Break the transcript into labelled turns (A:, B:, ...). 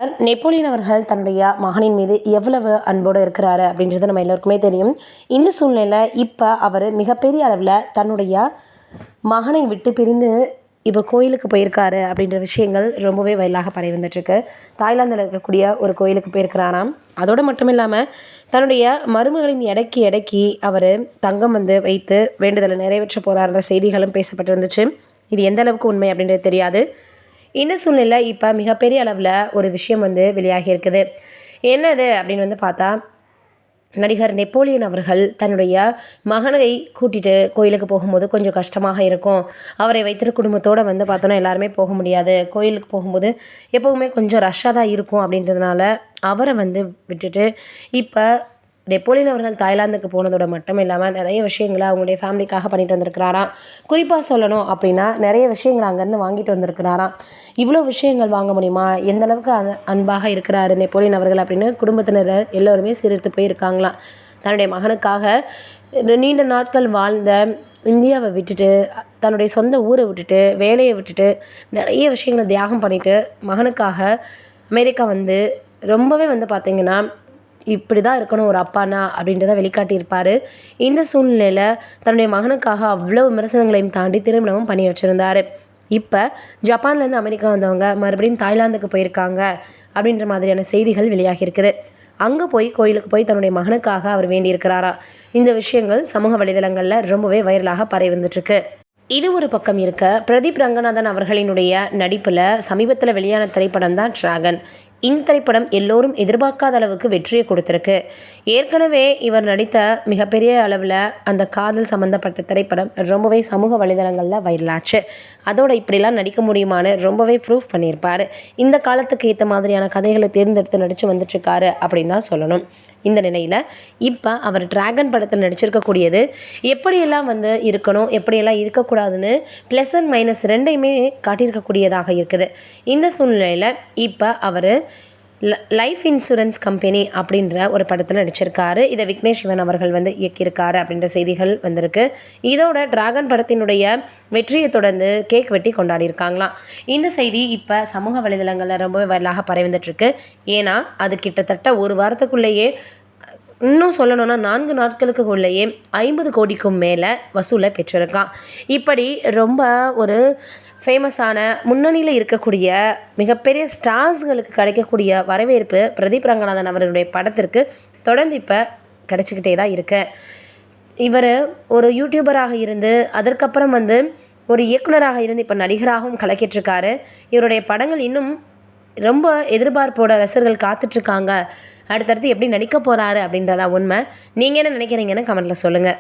A: Napoleon அவர்கள் தன்னுடைய மகனின் மீது எவ்வளவு அன்போடு இருக்கிறாரு அப்படின்றது நம்ம எல்லோருக்குமே தெரியும். இந்த சூழ்நிலையில இப்ப அவரு மிகப்பெரிய அளவுல தன்னுடைய மகனை விட்டு பிரிந்து இப்போ கோயிலுக்கு போயிருக்காரு அப்படின்ற விஷயங்கள் ரொம்பவே வைரலாக பரவி வந்துட்டுருக்கு. தாய்லாந்தில் இருக்கக்கூடிய ஒரு கோயிலுக்கு போயிருக்கிறாராம். அதோடு மட்டும் இல்லாமல் தன்னுடைய மருமகளின் எடைக்கு எடைக்கு அவர் தங்கம் வந்து வைத்து வேண்டுதலை நிறைவேற்ற போகிறாருன்ற செய்திகளும் பேசப்பட்டு இருந்துச்சு. இது எந்த அளவுக்கு உண்மை அப்படின்றது தெரியாது. இந்த சூழ்நிலை இப்போ மிகப்பெரிய அளவில் ஒரு விஷயம் வந்து வெளியாகி இருக்குது. என்னது அப்படின்னு வந்து பார்த்தா, நடிகர் நெப்போலியன் அவர்கள் தன்னுடைய மகனை கூட்டிட்டு கோயிலுக்கு போகும்போது கொஞ்சம் கஷ்டமாக இருக்கும். அவரை வைத்திரு குடும்பத்தோடு வந்து பார்த்தோன்னா எல்லாருமே போக முடியாது. கோயிலுக்கு போகும்போது எப்போவுமே கொஞ்சம் ரஷ்ஷாக தான் இருக்கும் அப்படின்றதுனால அவரை வந்து விட்டுட்டு இப்போ நெப்போலியன் அவர்கள் தாய்லாந்துக்கு போனதோட மட்டும் இல்லாமல் நிறைய விஷயங்களை அவங்களுடைய ஃபேமிலிக்காக பண்ணிட்டு வந்திருக்கிறாராம். குறிப்பாக சொல்லணும் அப்படின்னா நிறைய விஷயங்கள் அங்கேருந்து வாங்கிட்டு வந்திருக்கிறாராம். இவ்வளோ விஷயங்கள் வாங்க முடியுமா? எந்த அளவுக்கு அன்பாக இருக்கிறாரு நெப்போலியன் அவர்கள் அப்படின்னு குடும்பத்தினர் எல்லோருமே சிரித்து போயிருக்காங்களாம். தன்னுடைய மகனுக்காக நீண்ட நாட்கள் வாழ்ந்த இந்தியாவை விட்டுட்டு, தன்னுடைய சொந்த ஊரை விட்டுட்டு, வேலையை விட்டுட்டு, நிறைய விஷயங்களை தியாகம் பண்ணிவிட்டு மகனுக்காக அமெரிக்கா வந்து ரொம்பவே வந்து பார்த்திங்கன்னா இப்படி தான் இருக்கணும் ஒரு அப்பானா அப்படின்றத வெளிக்காட்டியிருப்பார். இந்த சூழ்நிலையில் தன்னுடைய மகனுக்காக அவ்வளோ விமர்சனங்களையும் தாண்டி திருமணமும் பண்ணி வச்சுருந்தார். இப்போ ஜப்பான்லேருந்து அமெரிக்கா வந்தவங்க மறுபடியும் தாய்லாந்துக்கு போயிருக்காங்க அப்படின்ற மாதிரியான செய்திகள் வெளியாகி இருக்குது. அங்கே போய் கோயிலுக்கு போய் தன்னுடைய மகனுக்காக அவர் வேண்டியிருக்கிறாரா. இந்த விஷயங்கள் சமூக வலைதளங்களில் ரொம்பவே வைரலாக பரவி வந்துட்டுருக்கு. இது ஒரு பக்கம் இருக்க, பிரதீப் ரங்கநாதன் அவர்களினுடைய நடிப்பில் சமீபத்தில் வெளியான திரைப்படம் தான் டிராகன். இந்த திரைப்படம் எல்லோரும் எதிர்பார்க்காத அளவுக்கு வெற்றியை கொடுத்துருக்கு. ஏற்கனவே இவர் நடித்த மிகப்பெரிய அளவில் அந்த காதல் சம்மந்தப்பட்ட திரைப்படம் ரொம்பவே சமூக வலைதளங்களில் வைரலாச்சு. அதோட இப்படிலாம் நடிக்க முடியுமான்னு ரொம்பவே ப்ரூஃப் பண்ணியிருப்பார். இந்த காலத்துக்கு ஏற்ற மாதிரியான கதைகளை தேர்ந்தெடுத்து நடித்து வந்துட்டுருக்காரு அப்படின்னு தான் சொல்லணும். இந்த நிலையில் இப்போ அவர் டிராகன் படத்தில் நடிச்சிருக்கக்கூடியது எப்படியெல்லாம் வந்து இருக்கணும், எப்படியெல்லாம் இருக்கக்கூடாதுன்னு ப்ளஸ் அண்ட் மைனஸ் ரெண்டையுமே காட்டியிருக்கக்கூடியதாக இருக்குது. இந்த சூழ்நிலையில் இப்போ அவர் லைஃப் இன்சூரன்ஸ் கம்பெனி அப்படின்ற ஒரு படத்தில் நடிச்சிருக்காரு. இதை விக்னேஷ் சிவன் அவர்கள் வந்து இயக்கியிருக்காரு அப்படின்ற செய்திகள் வந்திருக்கு. இதோட டிராகன் படத்தினுடைய வெற்றியை தொடர்ந்து கேக் வெட்டி கொண்டாடியிருக்காங்களாம். இந்த செய்தி இப்போ சமூக வலைதளங்களில் ரொம்பவே வைரலாக பரவி வந்துட்டுருக்கு. ஏன்னா அது கிட்டத்தட்ட ஒரு வாரத்துக்குள்ளேயே, இன்னும் சொல்லணும்னா 4 நாட்களுக்கு உள்ளேயே 50 கோடிக்கும் மேலே வசூலை பெற்றிருக்கான். இப்படி ரொம்ப ஒரு ஃபேமஸான முன்னணியில் இருக்கக்கூடிய மிகப்பெரிய ஸ்டார்ஸ்களுக்கு கிடைக்கக்கூடிய வரவேற்பு பிரதீப் ரங்கநாதன் அவர்களுடைய படத்திற்கு தொடர்ந்து இப்போ கிடைச்சிக்கிட்டே தான் இருக்கு. இவர் ஒரு யூடியூபராக இருந்து அதற்கப்புறம் வந்து ஒரு இயக்குனராக இருந்து இப்போ நடிகராகவும் கலக்கிட்டுருக்காரு. இவருடைய படங்கள் இன்னும் ரொம்ப எதிர்பார்ப்போட ரசிகர்கள் காத்துட்ருக்காங்க. அடுத்தடுத்து எப்படி நடிக்க போகிறாரு அப்படின்றதா உண்மை. நீங்கள் என்ன நினைக்கிறீங்கன்னு கமெண்ட்டில் சொல்லுங்கள்.